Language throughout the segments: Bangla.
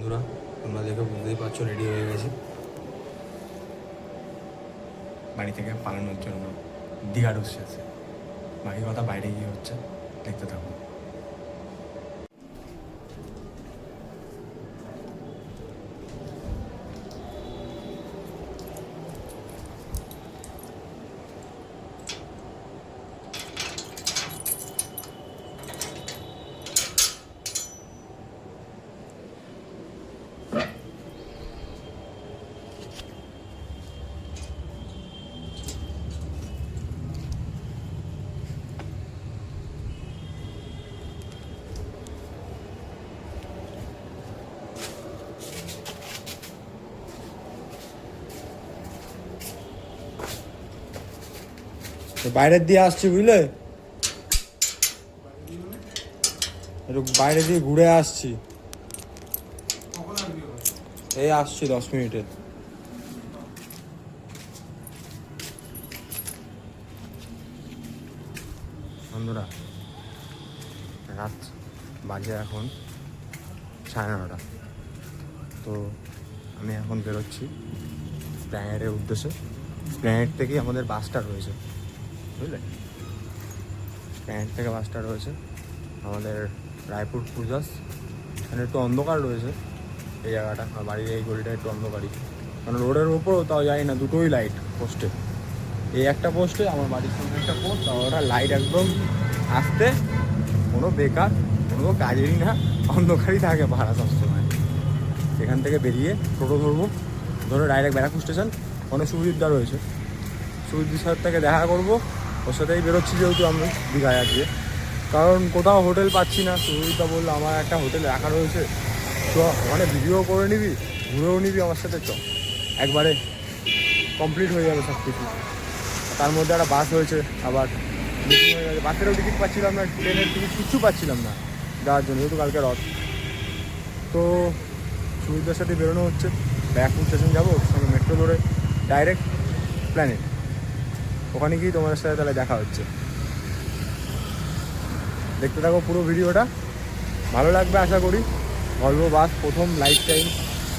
বন্ধুরা তোমরা দেখে বুঝতেই পারছো রেডি হয়ে গেছে বাড়ি থেকে পালানোর জন্য দীঘা ঢুকছে। বাকি কথা বাইরে গিয়ে হচ্ছে, দেখতে থাকো। বাইরের দিয়ে আসছি বুঝলে, একটু বাইরে দিয়ে ঘুরে আসছি। এই আসছি 10 মিনিটে। বন্ধুরা রাত বাজে এখন 9:30। তো আমি এখন বেরোচ্ছি প্ল্যানেটের উদ্দেশ্যে। প্ল্যানেট থেকেই আমাদের বাসটা রয়েছে বুঝলে, প্ল্যানেট থেকে বাসটা রয়েছে আমাদের রায়পুর ক্রুজার্স। এখানে একটু অন্ধকার রয়েছে এই জায়গাটা, আমার বাড়ির এই গলিটা একটু অন্ধকারই, কারণ রোডের উপরও তাও যাই না, দুটোই লাইট পোস্টে। এই একটা পোস্টে, আমার বাড়ির সামনে একটা পোস্ট, আর ওটা লাইট একদম আসতে কোনো বেকার, কোনো কাজেরই না, অন্ধকারই থাকে ভাড়া সবসময়। এখান থেকে বেরিয়ে টোটো ধরবো, ধরে ডাইরেক্ট ব্যারাকপুর স্টেশন। অনেক সুবিধা রয়েছে, সুবিধার সাথে থেকে দেখা করবো, ওর সাথেই বেরোচ্ছি যেহেতু আমি দীঘায় আজকে। কারণ কোথাও হোটেল পাচ্ছি না। সুবিধা বললো আমার একটা হোটেল রাখা রয়েছে, তো ওখানে ভিডিও করে নিবি, ঘুরেও নিবি আমার সাথে, একবারে কমপ্লিট হয়ে যাবে সব কিছু। তার মধ্যে একটা বাস হয়েছে, আবার বুকিং হয়ে গেছে, বাসেরও টিকিট পাচ্ছিলাম না, ট্রেনের টিকিট কিচ্ছু পাচ্ছিলাম না যাওয়ার জন্য, যেহেতু কালকে রথ। তো সুবিধার সাথে বেরোনো হচ্ছে, ব্যারাকপুর স্টেশন যাবো, ওর সঙ্গে মেট্রো ধরে ডাইরেক্ট প্ল্যানেট। ওখানে গিয়ে তোমাদের সাথে তাহলে দেখা হচ্ছে। দেখতে থাকো পুরো ভিডিওটা, ভালো লাগবে আশা করি। ভলভো বাস প্রথম লাইফ টাইম,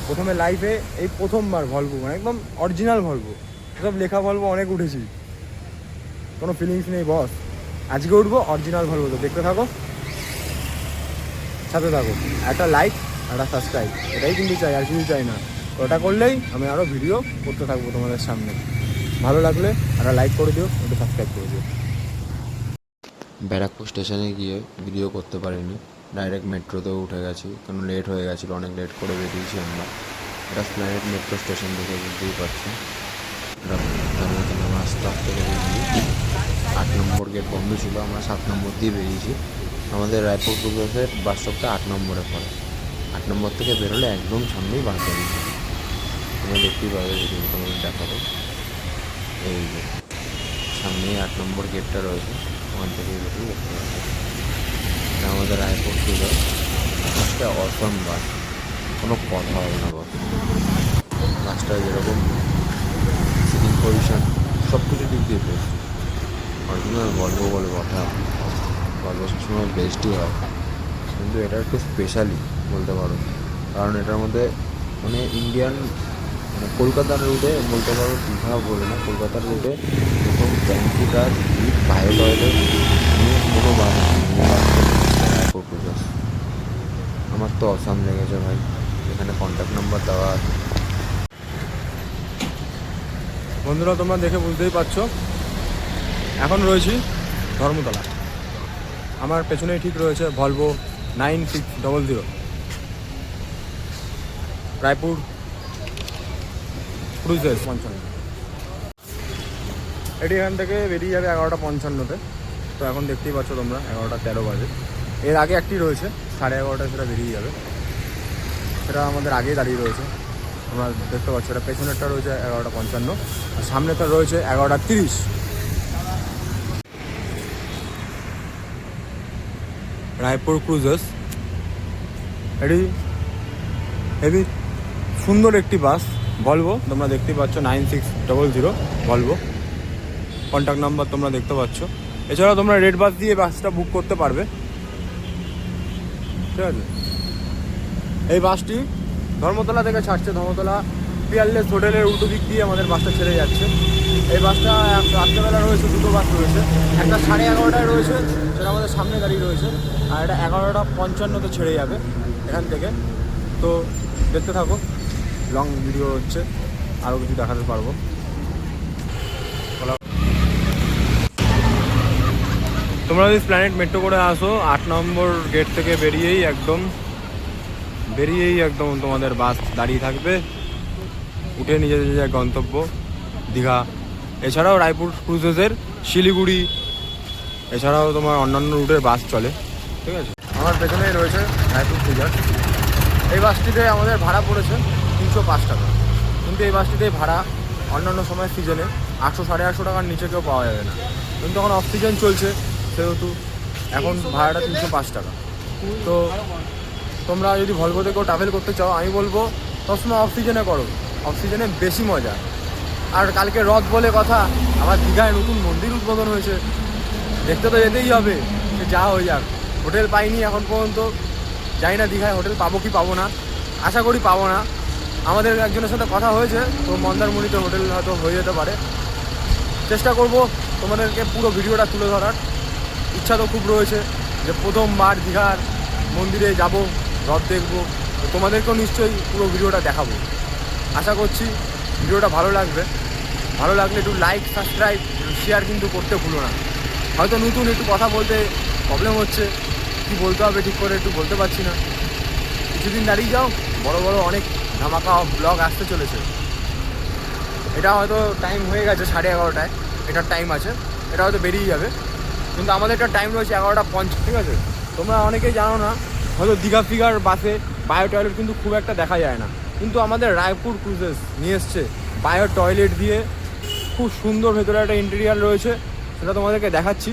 প্রথমে লাইফে এই প্রথমবার ভলভো, মানে একদম অরিজিনাল ভলভো। সব লেখা ভলভো অনেক উঠেছি, কোনো ফিলিংস নেই বস। আজকে উঠবো অরিজিনাল ভলভো। তো দেখতে থাকো, সাথে থাকো। একটা লাইক, একটা সাবস্ক্রাইব, এটাই কিন্তু চাই, আর কিছু চাই না। ওটা করলেই আমি আরও ভিডিও করতে থাকবো তোমাদের সামনে। ভালো লাগলে একটা লাইক করে দিও, একটু সাবস্ক্রাইব করে দিও। ব্যারাকপুর স্টেশনে গিয়ে ভিডিও করতে পারিনি, ডাইরেক্ট মেট্রোতেও উঠে গেছি, কারণ লেট হয়ে গেছিলো, অনেক লেট করে বেরিয়েছি আমরা। এটা প্ল্যানেট মেট্রো স্টেশন দেখে বুঝতেই পারছি। এটা আমরা আস্তে আস্তে বেরিয়েছি, 8 নম্বর গেট বন্ধ ছিল, আমরা 7 নম্বর দিয়ে বেরিয়েছি। আমাদের রায়পুর ক্রুজার্সের বাস স্টপটা 8 নম্বরে পড়ে। 8 নম্বর থেকে বেরোলে একদম সামনেই বাস দাঁড়িয়েছে, তোমরা দেখতেই পাবে, যদি তোমাদের দেখাবো। এই যে সামনেই 8 নম্বর গেটটা রয়েছে, ওখান থেকে বেরিয়ে দেখতে পাবে। এটা আমাদের রায়পুর ক্রুজার্স, বাসটা অসম বাস, কোনো কথা হবে না বাস। বাসটা যেরকম সিটিং পজিশন সব কিছু দিক দিয়ে বেস্ট, অরিজিনাল ভলভো বলে কথা। ভলভো সবসময় বেস্টই হয়, কিন্তু এটা একটু স্পেশালি বলতে পারো, কারণ এটার মধ্যে মানে ইন্ডিয়ান, মানে কলকাতার রুটে বলতে পারো, দীঘা বলে না, কলকাতার রুটে প্রথম ট্যাঙ্কিটার বাইরে টয়লেট নিয়ে কোনো বাস রায়পুর ক্রুজার্স। আমার তো অসাম লেগেছে ভাই, এখানে কন্ট্যাক্ট নাম্বার দেওয়া আছে। বন্ধুরা তোমরা দেখে বুঝতেই পারছো, এখন রয়েছি ধর্মতলা। আমার পেছনেই ঠিক রয়েছে ভলভো 9600, রায়পুর ক্রুজার্স 55। এটি এখান থেকে বেরিয়ে যাবে 11:55-তে। তো এখন দেখতেই পাচ্ছ তোমরা 11:13 বাজে। এর আগে একটি রয়েছে 11:30, সেটা বেরিয়ে যাবে, সেটা আমাদের আগেই দাঁড়িয়ে রয়েছে, তোমরা দেখতে পাচ্ছ। এটা পেছনেরটা রয়েছে 11:55, আর সামনেটা রয়েছে 11:30। রায়পুর ক্রুজার্স এটি হেভি সুন্দর একটি বাস, ভলভো। তোমরা দেখতেই পাচ্ছ 9600 ভলভো, কন্ট্যাক্ট নাম্বার তোমরা দেখতে পাচ্ছ। এছাড়াও তোমরা রেড বাস দিয়ে বাসটা বুক করতে পারবে, ঠিক আছে। এই বাসটি ধর্মতলা থেকে ছাড়ছে। ধর্মতলা পিয়ারলেস হোটেলের উল্টো দিক দিয়ে আমাদের বাসটা ছেড়ে যাচ্ছে। এই বাসটা রাত্রেবেলা রয়েছে, দুটো বাস রয়েছে। একটা 11:30টায় রয়েছে, সেটা আমাদের সামনে দাঁড়িয়ে রয়েছে। আর এটা 11:55-তে ছেড়ে যাবে এখান থেকে। তো দেখতে থাকো, লং ভিডিও হচ্ছে, আরও কিছু দেখাতে পারবো। তোমরা যদি প্ল্যানেট মেট্রো করে আসো, 8 নম্বর গেট থেকে বেরিয়েই একদম তোমাদের বাস দাঁড়িয়ে থাকবে, উঠে নিজেদের গন্তব্য দীঘা। এছাড়াও রায়পুর ক্রুজেসের শিলিগুড়ি, এছাড়াও তোমার অন্যান্য রুটের বাস চলে, ঠিক আছে। আমার পেছনেই রয়েছে রায়পুর ক্রুজার। এই বাসটিতে আমাদের ভাড়া পড়েছে 305 টাকা, কিন্তু এই বাসটিতে ভাড়া অন্যান্য সময় সিজনে 800-850 টাকার নিচে কেউ পাওয়া যাবে না। কিন্তু এখন অফ সিজন চলছে, সেহেতু এখন ভাড়াটা 305 টাকা। তো তোমরা যদি ভলভোতে কেউ ট্রাভেল করতে চাও, আমি বলবো সবসময় অফ সিজনে করো, অফ সিজনে বেশি মজা। আর কালকে রথ বলে কথা, আমার দীঘায় নতুন মন্দির উদ্বোধন হয়েছে, দেখতে তো যেতেই হবে, সে যা হয়ে যাক। হোটেল পাইনি এখন পর্যন্ত, জানি না দীঘায় হোটেল পাবো কি পাবো না, আশা করি পাবো না। আমাদের একজনের সাথে কথা হয়েছে, তো মন্দারমণিতে হোটেল হয়তো হয়ে যেতে পারে। চেষ্টা করব তোমাদেরকে পুরো ভিডিওটা তুলে ধরার। ইচ্ছা তো খুব রয়েছে যে প্রথমবার দীঘার মন্দিরে যাব, রথ দেখবো, তো তোমাদেরকেও নিশ্চয়ই পুরো ভিডিওটা দেখাবো। আশা করছি ভিডিওটা ভালো লাগবে। ভালো লাগলে একটু লাইক, সাবস্ক্রাইব, শেয়ার কিন্তু করতে ভুলো না। হয়তো নতুন একটু কথা বলতে প্রবলেম হচ্ছে, কী বলতে হবে ঠিক করে একটু বলতে পারছি না। কিছুদিন দাঁড়িয়ে যাও, বড় বড় অনেক ধামাকা ব্লগ আসতে চলেছে। এটা হয়তো টাইম হয়ে গেছে 11:30টায়, এটার টাইম আছে, এটা হয়তো বেরিয়ে যাবে। কিন্তু আমাদের একটা টাইম রয়েছে 11:50, ঠিক আছে। তোমরা অনেকেই জানো না, হয়তো দীঘা ফিগার বাসে বায়ো টয়লেট কিন্তু খুব একটা দেখা যায় না, কিন্তু আমাদের রায়পুর ক্রুজেস নিয়ে এসছে বায়ো টয়লেট দিয়ে। খুব সুন্দর ভেতরে একটা ইন্টেরিয়ার রয়েছে, সেটা তোমাদেরকে দেখাচ্ছি।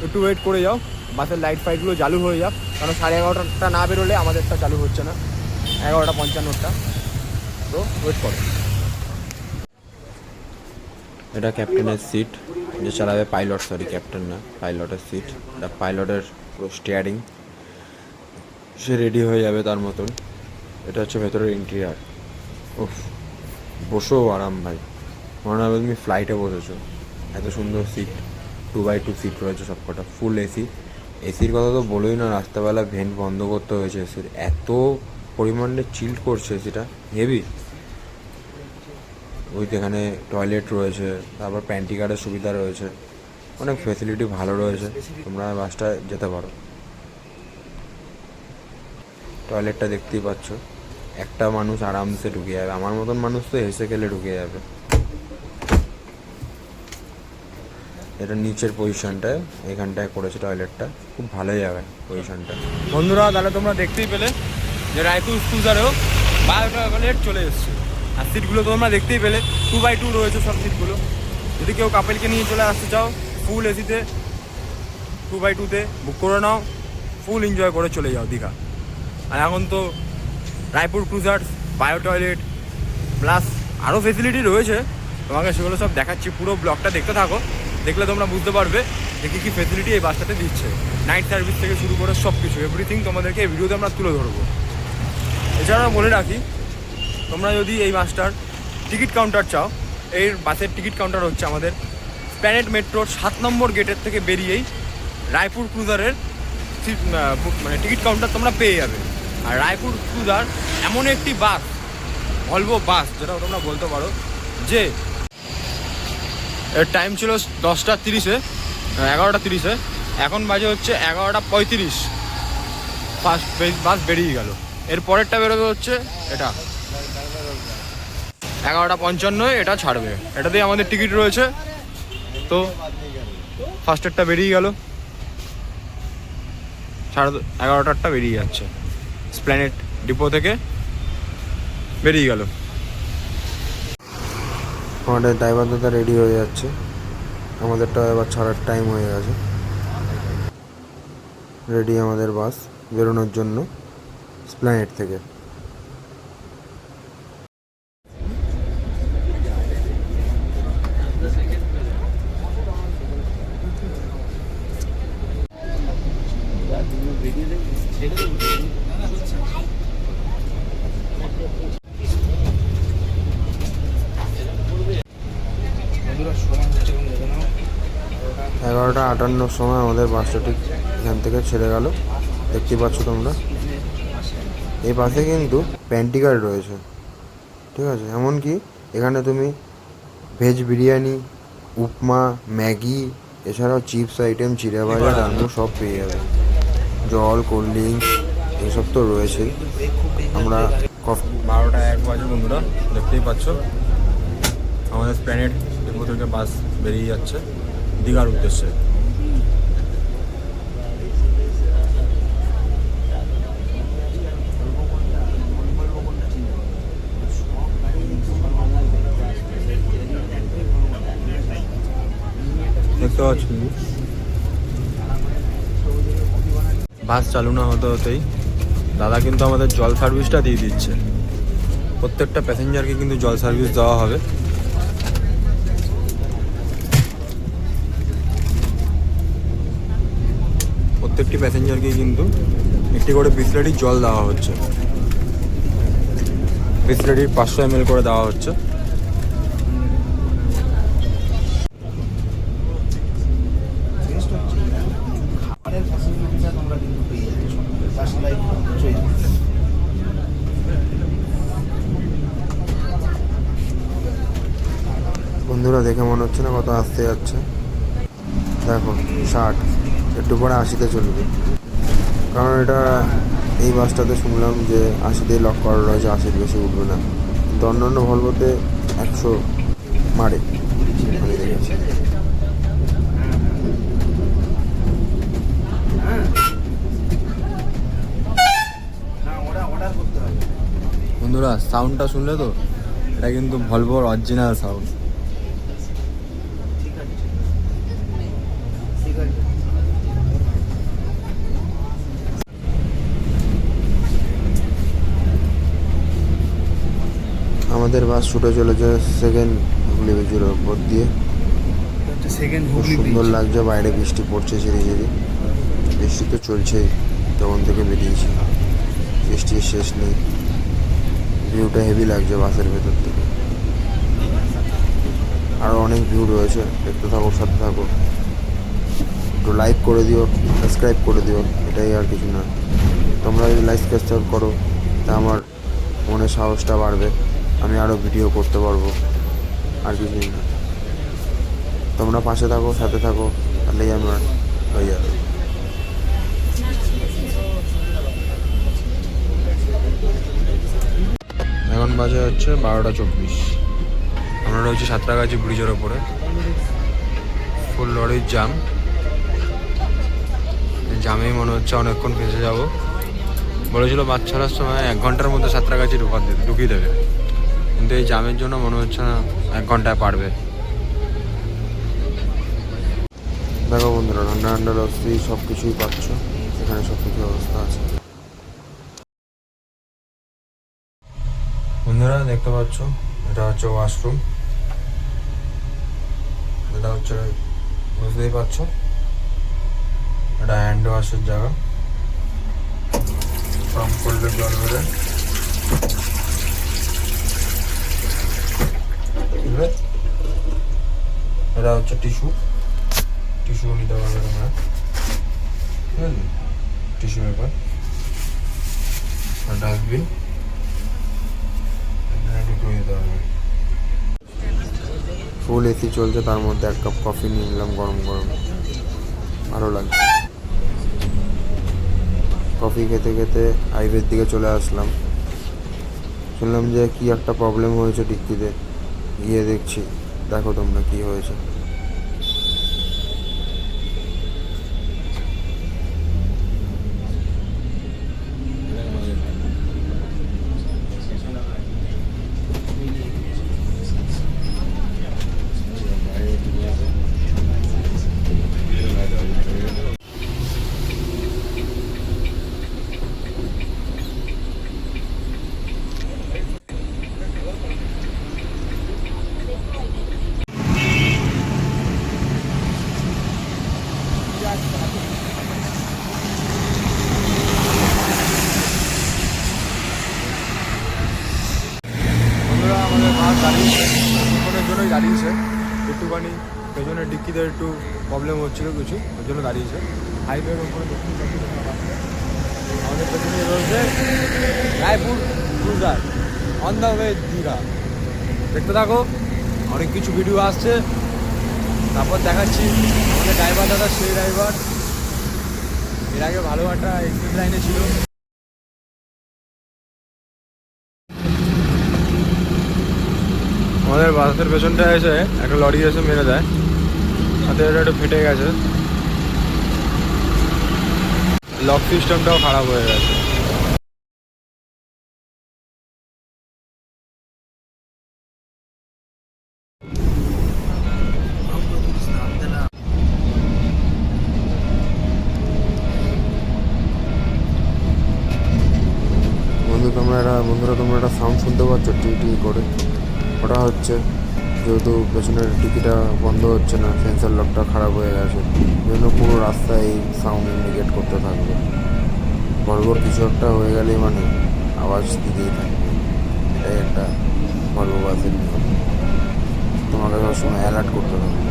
একটু ওয়েট করে যাও, বাসের লাইট ফাইটগুলো চালু হয়ে যাক, কারণ 11:30টা না বেরোলে আমাদেরটা চালু হচ্ছে না, 11:55টা। তো ওয়েট করো। এটা ক্যাপ্টেনের সিট, যে চালাবে পাইলট, সরি ক্যাপ্টেন না, পাইলটের সিট। এটা পাইলটের পুরো স্টিয়ারিং, সে রেডি হয়ে যাবে তার মতন। এটা হচ্ছে ভেতরের ইন্টেরিয়ার। উফ, বসেও আরাম ভাই, মনে হবে তুমি ফ্লাইটে বসেছো, এত সুন্দর সিট। 2x2 সিট রয়েছে সবকটা, ফুল এসি। এসির কথা তো বলোই না, রাস্তাবেলা ভেন্ট বন্ধ করতে হয়েছে এসির, এত পরিমাণে চিল্ড করছে এসিটা, হেভি। ওই এখানে টয়লেট রয়েছে, তারপর প্যান্টি কার্ডের সুবিধা রয়েছে, অনেক ফেসিলিটি ভালো রয়েছে। তোমরা বাসটায় যেতে পারো। টয়লেটটা দেখতেই পাচ্ছ, একটা মানুষ আরামসে ঢুকে যাবে, আমার মতন মানুষ তো হেসে খেলে ঢুকে যাবে। এটা নিচের পজিশনটায়, এখানটায় করেছে টয়লেটটা, খুব ভালো জায়গায় পজিশনটা। বন্ধুরা, তাহলে তোমরা দেখতেই পেলে যে রায়পুর ক্রুজারেও বায়ো টয়লেট চলে এসছে। আর সিটগুলো তোমরা দেখতেই পেলে 2x2 রয়েছে সব সিটগুলো। যদি কেউ কাপেলকে নিয়ে চলে আসতে চাও, ফুল এসিতে 2x2-তে বুক করে নাও, ফুল এনজয় করে চলে যাও দীঘা। আর এখন তো Raipur cruiser bio toilet plus আরও ফেসিলিটি রয়েছে, তোমাকে সেগুলো সব দেখাচ্ছি। পুরো ব্লগটা দেখতে থাকো, দেখলে তোমরা বুঝতে পারবে যে কী কী ফেসিলিটি এই বাসটাতে দিচ্ছে। নাইট সার্ভিস থেকে শুরু করে সব কিছু, এভরিথিং তোমাদেরকে এই ভিডিওতে আমরা তুলে ধরবো। এছাড়াও বলে রাখি, তোমরা যদি এই বাসটার টিকিট কাউন্টার চাও, এই বাসের টিকিট কাউন্টার হচ্ছে আমাদের প্ল্যানেট মেট্রোর 7 নম্বর গেটের থেকে বেরিয়েই রায়পুর ক্রুজারের মানে টিকিট কাউন্টার তোমরা পেয়ে যাবে। আর রায়পুর ক্রুজার এমন একটি বাস, ভলভো বাস, যেটা তোমরা বলতে পারো যে এর টাইম ছিল 10:30-এ, 11:30-এ, এখন বাজে হচ্ছে 11:35। ফার্স্ট বাস বেরিয়ে গেল। এর পরেরটা বেরোবে হচ্ছে এটা 11:55, এটা ছাড়বে। এটাতেই আমাদের টিকিট রয়েছে। তো ফার্স্টেরটা বেরিয়ে গেল, 11:30টা বেরিয়ে যাচ্ছে, প্ল্যানেট ডিপো থেকে বেরিয়ে গেল। আমাদের ড্রাইভার দাদা রেডি হয়ে যাচ্ছে, আমাদেরটা এবার ছাড়ার টাইম হয়ে গেছে। রেডি আমাদের বাস বেরোনোর জন্য প্ল্যানেট থেকে। 12:58 সময় আমাদের বাসটা ঠিক এখান থেকে ছেড়ে গেল, দেখতে পাচ্ছ তোমরা। এই পাশে কিন্তু প্যান্টিকার রয়েছে, ঠিক আছে। এমনকি এখানে তুমি ভেজ বিরিয়ানি, উপমা, ম্যাগি, এছাড়াও চিপস আইটেম, চিড়ে ভাজা, ডালমুট সব পেয়ে যাবে। জল, কোল্ড ড্রিঙ্কস এসব তো রয়েছেই। আমরা 12টা 1 বাজে বন্ধুরা, দেখতেই পাচ্ছ আমাদের প্ল্যানেট ডিপো থেকে বাস বেরিয়ে যাচ্ছে দীঘার উদ্দেশ্যে। দেখতে পাচ্ছ বাস চালু না হতে হতেই দাদা কিন্তু আমাদের জল সার্ভিসটা দিয়ে দিচ্ছে। প্রত্যেকটা প্যাসেঞ্জারকে কিন্তু জল সার্ভিস দেওয়া হবে। প্রত্যেকটি প্যাসেঞ্জারকে কিন্তু একটি করে বিসলেরির জল দেওয়া হচ্ছে। বিসলেরির 500 ml করে দেওয়া হচ্ছে। বন্ধুরা দেখে মনে হচ্ছে না কত আসতে যাচ্ছে, দেখো 60, একটু পরে 80-তে চলবে। কারণ এটা এই বাসটাতে শুনলাম যে 80-তেই লক করা রয়েছে, 80-র বেশি উঠবে না। কিন্তু অন্যান্য ভলভোতে 100 মারে, আমি দেখেছি। বন্ধুরা সাউন্ডটা শুনলে তো, এটা কিন্তু ভলভোর অরিজিনাল সাউন্ড। আমাদের বাস ছুটে চলেছে সেকেন্ড হুগলি ব্রিজের ওপর দিয়ে। খুব সুন্দর লাগছে, বাইরে বৃষ্টি পড়ছে ঝিরি ঝিরি। বৃষ্টি তো চলছেই তখন থেকে বেরিয়েছি, বৃষ্টির শেষ নেই। ভিউটা হেভি লাগছে বাসের ভেতর থেকে। আরও অনেক ভিউ রয়েছে, দেখতে থাকো, সাথে থাকো। একটু লাইক করে দিও, সাবস্ক্রাইব করে দিও, এটাই আর কিছু না। তোমরা যদি লাইক সাবস্ক্রাইব করো তা আমার মনে সাহসটা বাড়বে, আমি আরও ভিডিও করতে পারবো, আর কিছুই না। তোমরা পাশে থাকো, সাথে থাকো, তাহলেই আমার হয়ে যাবে। এখন বাজে হচ্ছে 12:24। আমরা রয়েছি সাঁতরাগাছি ব্রিজের ওপরে। ফুল লরির জাম, জামেই মনে হচ্ছে অনেকক্ষণ ফেঁসে যাব। বলেছিল বাস ছাড়ার সময় 1 ঘন্টার মধ্যে সাঁতরাগাছি ঢুকিয়ে দেবে, কিন্তু এই জামের জন্য মনে হচ্ছে না 1 ঘন্টায় পারবে। দেখো বন্ধুরা, ঠান্ডা ঠান্ডা লস্যি সব কিছুই পাচ্ছ এখানে, সব কিছু ব্যবস্থা আছে। বন্ধুরা দেখতে পাচ্ছ, এটা হচ্ছে ওয়াশরুম। এটা হচ্ছে, বুঝতেই পারছো, এটা হ্যান্ড ওয়াশের জায়গা। পাম্প করলে জল বেরোয়। এটা হচ্ছে টিস্যু নিতে পারবে তোমরা, ঠিক আছে। টিস্যু পেপার আর ডাস্টবিন দিতে হবে। ফুল এসি চলছে, তার মধ্যে 1 কাপ কফি নিয়ে নিলাম গরম গরম, ভালো লাগছে। কফি খেতে খেতে হাইওয়ের দিকে চলে আসলাম। শুনলাম যে কি একটা প্রবলেম হয়েছে ডিক্কিতে, গিয়ে দেখছি। দেখো তোমরা কি হয়েছে। বন্ধুরা আমাদের বাস দাঁড়িয়েছে, কিছুক্ষণের জন্যই দাঁড়িয়েছে, একটুখানি পেছনের ডিক্কিতে একটু প্রবলেম হচ্ছিল কিছু, ওই জন্য দাঁড়িয়েছে। হাইওয়ের ওপরে দেখতে পাচ্ছি আমাদের পেছনে রয়েছে Raipur cruiser on the way Digha. দেখতে থাকো, অনেক কিছু ভিডিও আসছে, তারপর দেখাচ্ছি। আমাদের ড্রাইভার দাদা সেই ড্রাইভার, এর আগে ভালো একটা এক্সপ্রেস লাইনে ছিল। আমাদের বাসের পেছনটায় এসে একটা লরি এসে মেরে দেয়, সাথে এটা একটু ফেটে গেছে, লক সিস্টেমটাও খারাপ হয়ে গেছে। বন্ধুরা তোমরা একটা সাউন্ড শুনতে পাচ্ছ টি টি করে, ওটা হচ্ছে যেহেতু পেছনের টিকিটা বন্ধ হচ্ছে না, সেন্সার লকটা খারাপ হয়ে গেছে, এই জন্য পুরো রাস্তায় এই সাউন্ড ইন্ডিকেট করতে থাকবে। ভলভোর কিছু একটা হয়ে গেলেই মানে আওয়াজ দিতেই থাকবে। এটাই একটা ভলভো বাসের নিয়ম, তোমাকে সবসময় অ্যালার্ট করতে থাকবে।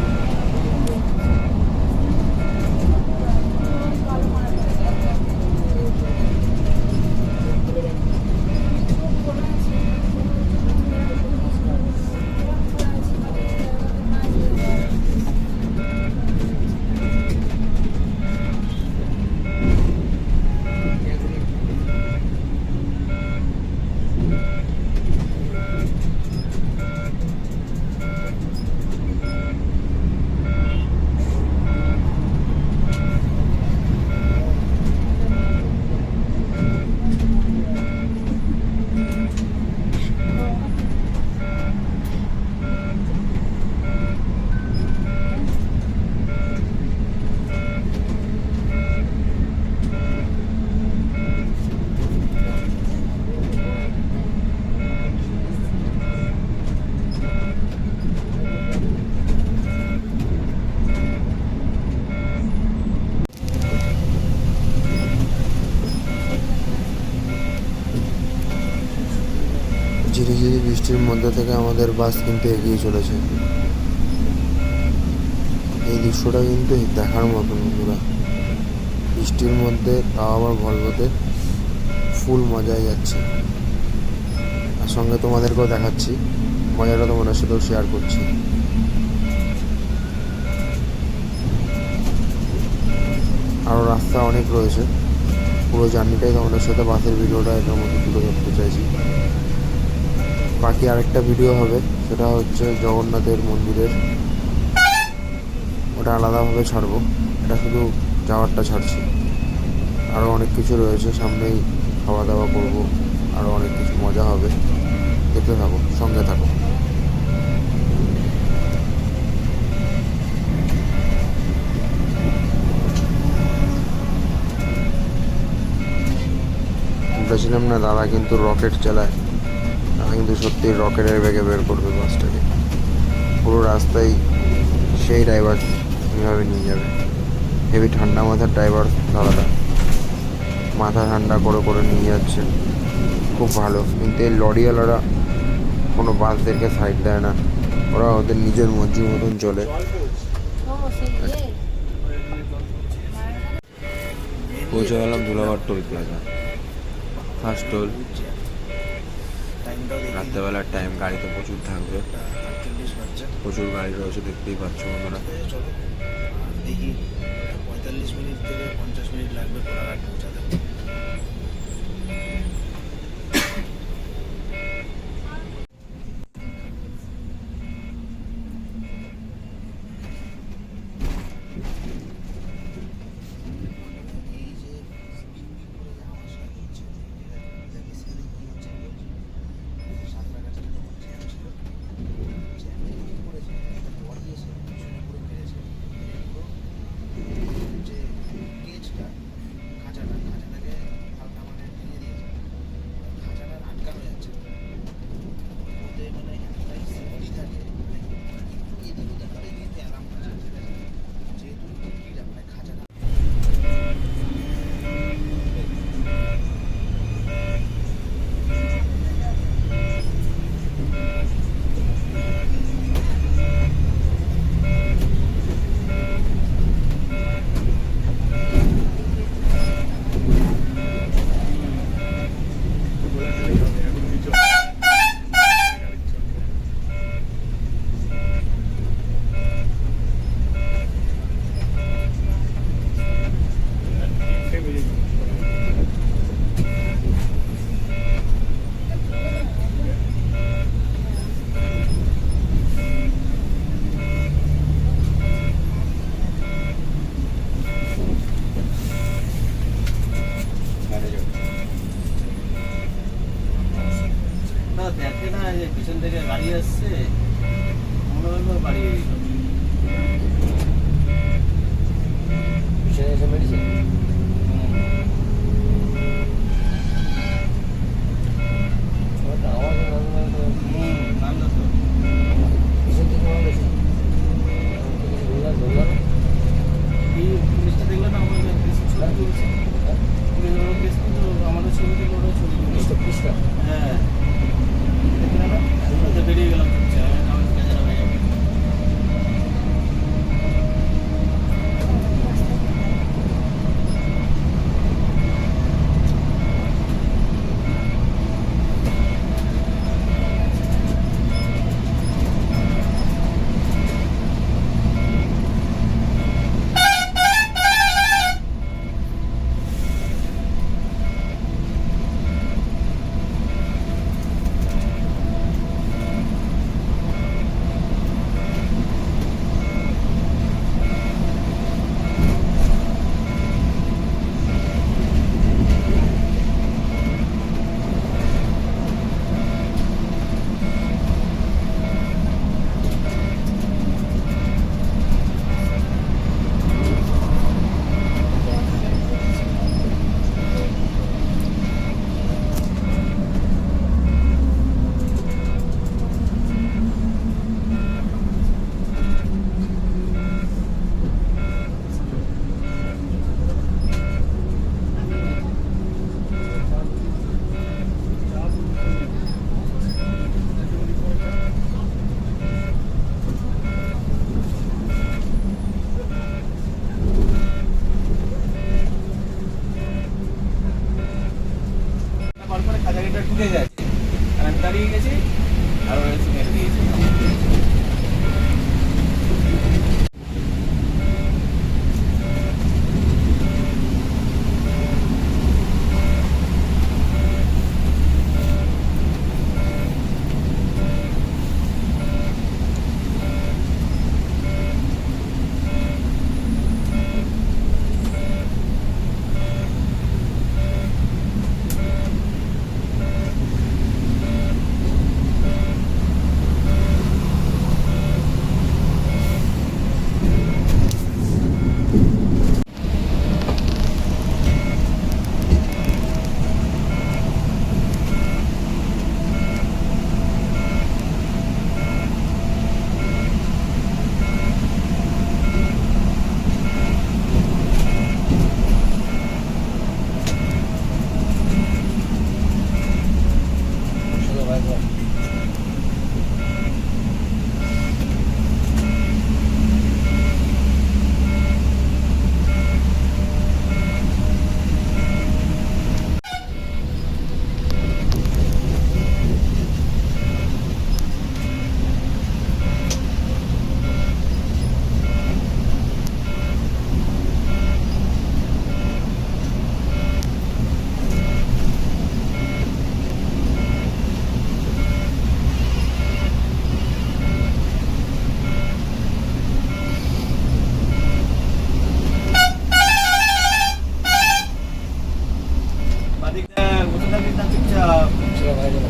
ঝিরিঝিরি বৃষ্টির মধ্যে থেকে আমাদের বাস কিন্তু এগিয়ে চলেছে। এই দৃশ্যটা কিন্তু দেখার মতন বন্ধুরা, বৃষ্টির মধ্যে তাও আবার ভলভোতে ফুল মজায় যাচ্ছে। আর সঙ্গে তোমাদেরকেও দেখাচ্ছি, মজাটা তোমাদের সাথেও শেয়ার করছি। আরও রাস্তা অনেক রয়েছে, পুরো জার্নিটাই তোমাদের সাথে বাসের ভিডিওটা এটার মধ্যে তুলে ধরতে চাইছি। বাকি আরেকটা ভিডিও হবে, সেটা হচ্ছে জগন্নাথের মন্দিরের, ওটা আলাদাভাবে ছাড়বো, এটা শুধু যাওয়ারটা ছাড়ছি। আরও অনেক কিছু রয়েছে সামনেই, খাওয়া দাওয়া করবো, আরও অনেক কিছু মজা হবে, দেখতে থাকো, সঙ্গে থাকো। বলেছিলাম না দাদা কিন্তু রকেট চালায়, দাদা কিন্তু সত্যি রকেটের বেগে বের করবে বাসটাকে। পুরো রাস্তায় সেই ড্রাইভার এভাবে নিয়ে যাবে। হেভি ঠান্ডা মাথার ড্রাইভার দাদাটা, মাথা ঠান্ডা করে করে নিয়ে যাচ্ছে, খুব ভালো। কিন্তু এই লরিওয়ালারা কোনো বাসদেরকে সাইড দেয় না, ওরা ওদের নিজের মর্জি মতন চলে। পৌঁছে গেলাম Dhulagarh toll plaza, first toll. রাত্রেবেলার টাইম, গাড়ি তো প্রচুর থাকবে, প্রচুর গাড়ি রয়েছে, দেখতেই পাচ্ছ বন্ধুরা। দেখি 45 মিনিট থেকে 50 মিনিট লাগবে কোলাঘাট পৌঁছাতে। খাঁচাটা যে পিছন থেকে গাড়ি আসছে, মনে হলো বাড়িয়ে দিল। পিছনে এসে মেরেছে। ওটা আওয়াজ নামলো তো। পিছন থেকে মারেছে। দৌড়ানো এই পুলিশটা দেখলো না আমাদের ছবি তুলছে, পুলিশ ওরা কেস কিন্তু আমাদের ছবি তুলে ওরা ছবি তুলছে। পিসটা হ্যাঁ দেখলে না, তো বেরিয়ে গেলাম চুপচাপ, আমার ক্যামেরা হয়ে যাবে। পরপরে খাজারিটা ঢুকে গেছে, আর আমি দাঁড়িয়ে গেছি, আর ওরা এসে মেরে দিয়েছে। বাদিকটা বসে থাকিস না চুপচাপ। ছিল ভাই গেল।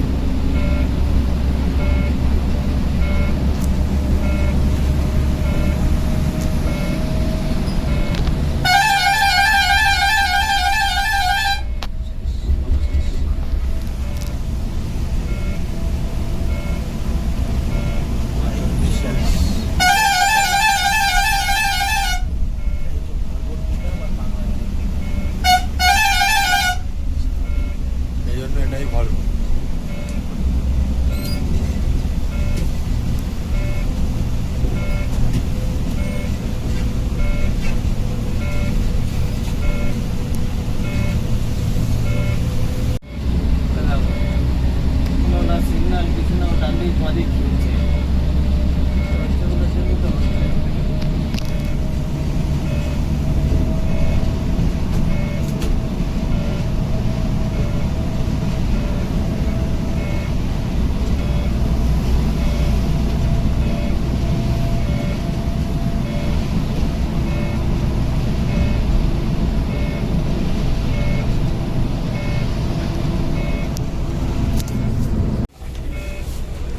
এই জন্য এটাই ভালো।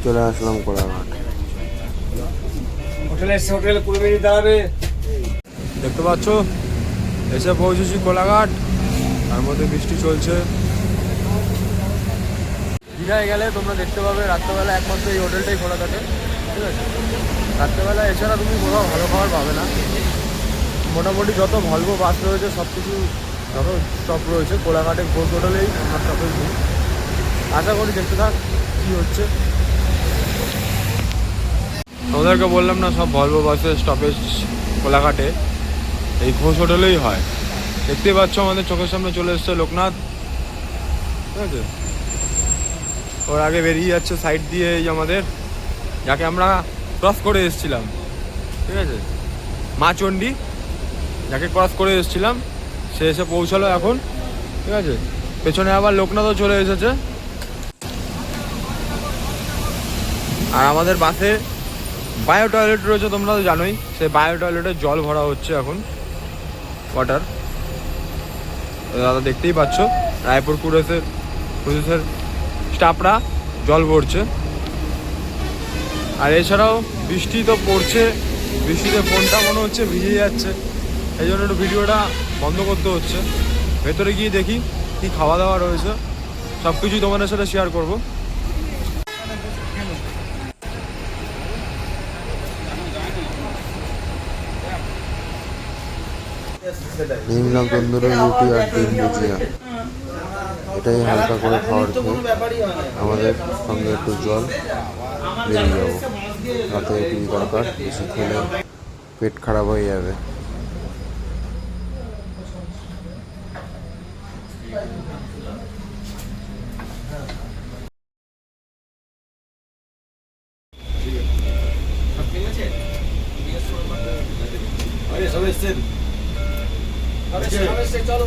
চলে আসলাম কোলাঘাট। হোটেলে 20 মিনিট দাঁড়াবে। দেখতে পাচ্ছ এসে পৌঁছেছি কোলাঘাট, তার মধ্যে বৃষ্টি চলছে। দীঘায় গেলে তোমরা দেখতে পাবে রাত্রেবেলা একমাত্র এই হোটেলটাই খোলা থাকে, ঠিক আছে? রাত্রেবেলা এছাড়া তুমি কোথাও ভালো খাবার পাবে না। মোটামুটি যত ভলভো বাস রয়েছে সব কিছু যত স্টপ রয়েছে কোলাঘাটের ঘোষ হোটেলেই আমরা স্টপেজ নিই। আশা করি দেখতে থাক কী হচ্ছে। ওদেরকে বললাম না সব ভলভো বাসের স্টপেজ কোলাঘাটে এই ঘোষ হোটেলেই হয়। দেখতেই পাচ্ছ আমাদের চোখের সামনে চলে এসছে লোকনাথ, ঠিক আছে? ওর আগে বেরিয়ে যাচ্ছে সাইড দিয়ে এই আমাদের যাকে আমরা ক্রস করে এসেছিলাম, ঠিক আছে, মা চণ্ডী, যাকে ক্রস করে এসেছিলাম সে এসে পৌঁছালো এখন, ঠিক আছে? পেছনে আবার লোকনাথও চলে এসেছে। আর আমাদের বাসে বায়ো টয়লেট রয়েছে, তোমরা তো জানোই। সেই বায়ো টয়লেটে জল ভরা হচ্ছে এখন, ওয়াটার। দাদা দেখতেই পাচ্ছ রায়পুর পুলিশের স্টাফরা জল ভরছে। আর এছাড়াও বৃষ্টি তো পড়ছে, বৃষ্টিতে ফোনটা মনে হচ্ছে ভিজে যাচ্ছে, এই জন্য একটু ভিডিওটা বন্ধ করতে হচ্ছে। ভেতরে গিয়ে দেখি কি খাওয়া দাওয়া রয়েছে, সব কিছুই তোমাদের সাথে শেয়ার করবো। নিয়ে নিলাম তন্দুরি রুটি আর ডিম ভুজিয়া, এটাই হালকা করে খাওয়ার খেয়ে আমাদের সঙ্গে একটু জল বেরিয়ে যাবো। রাতে এটুকু দরকার, বেশি খেলে পেট খারাপ হয়ে যাবে। সব এসছেন, চলো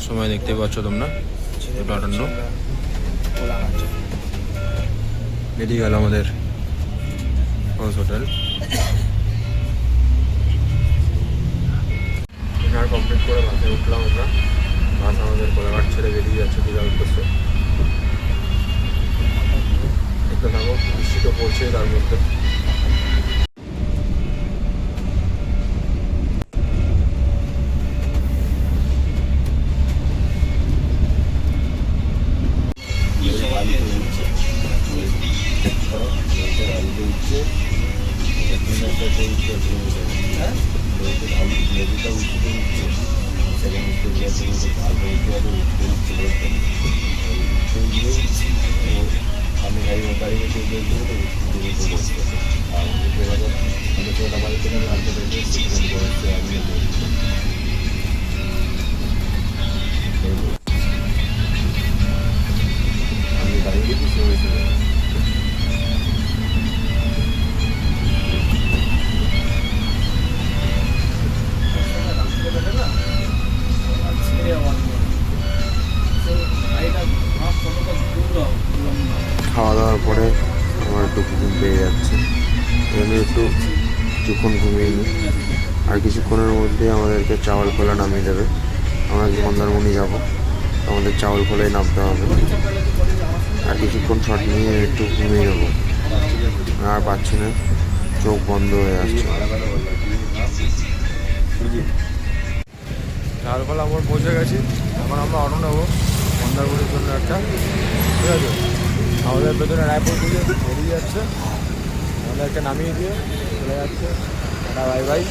সময় দেখতে পাচ্ছ তোমরা 2:58 বেরিয়ে গেল আমাদের হাউস হোটেল। ডিনার কমপ্লিট করে বাসে উঠলাম আমরা। বাস আমাদের কোলাঘাট ছেড়ে বেরিয়ে যাচ্ছে দীঘার উদ্দেশ্যে। দেখতে থাকো, বৃষ্টি তো পড়ছে তার মধ্যে। আমি গাড়ি খাওয়া দাওয়ার পরে আমার একটু ঘুম পেয়ে যাচ্ছে, এখানে একটু কিছুক্ষণ ঘুমিয়ে নিই। আর কিছুক্ষণের মধ্যে আমাদেরকে চাওয়াল খোলা নামিয়ে দেবে। আমরা মন্দারমণি যাবো, আমাদের চাওয়াল খোলায় নামতে হবে। আর কিছুক্ষণ শট নিয়ে একটু ঘুমিয়ে নেবো, আর পাচ্ছি না, চোখ বন্ধ হয়ে আসছে। চারকলা আমরা পৌঁছে গেছি, এখন আমরা অটো নেবো মন্দারমণির জন্য একটা, ঠিক আছে? আমাদের পেছনে রায়পুর থেকে বেরিয়ে যাচ্ছে, আমাদেরকে নামিয়ে দিয়ে চলে যাচ্ছে। Tata bye bye.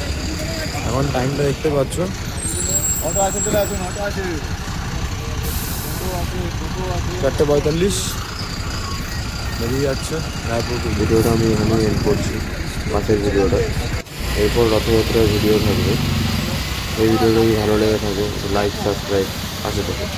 এখন টাইমটা দেখতে পাচ্ছ, অটো আছে, চলে আসুন, অটো আছে, টোটো আছে, 4:45 বেরিয়ে যাচ্ছে রায়পুর। ভিডিওটা আমি এখানেই এন্ড করছি, বাসের ভিডিওটা। এরপর রথযাত্রার ভিডিও থাকবে। এই ভিডিওটা যদি ভালো লেগে থাকে লাইক সাবস্ক্রাইব পাশে থাকে।